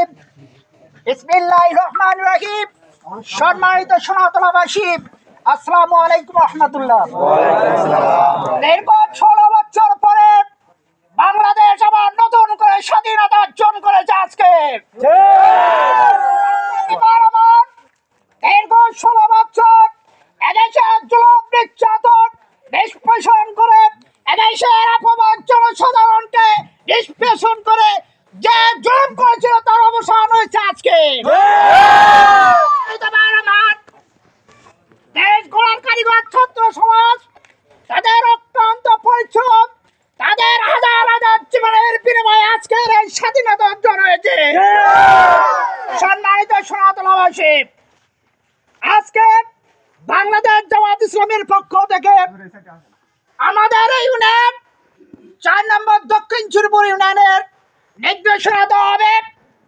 রাজিম বিসমিল্লাহির রহমানির রহিম। সম্মানিত সনাতনবাসী, আসসালামু আলাইকুম রাহমাতুল্লাহ। দীর্ঘ 16 বছর পরে বাংলাদেশ আবার নতুন করে স্বাধীনতা অর্জন করেছে। আজকে দীর্ঘ 16 বছর এদেশে জুলুম নির্যাতন নিষ্পেষণ করে, এদেশের অপমান জনসাধারণকে নিষ্পেষণ করে যে জুলুম করেছিল তার অবসান হয়েছে আজকে। দেশ গড়ার কারিগর ছাত্র সমাজ, তাদের অক্লান্ত পরিশ্রম, তাদের হাজার হাজার জীবনের বিনিময়ে আজকের এই স্বাধীনতা অর্জন হয়েছে। সম্মানিত সনাতনবাসী, আজকে বাংলাদেশ জামাত ইসলামের পক্ষ থেকে আমাদের এই ইউনিয়ন 4 নম্বর দক্ষিণ সুরপুর ইউনিয়নের নির্দেশনা দেওয়া হবে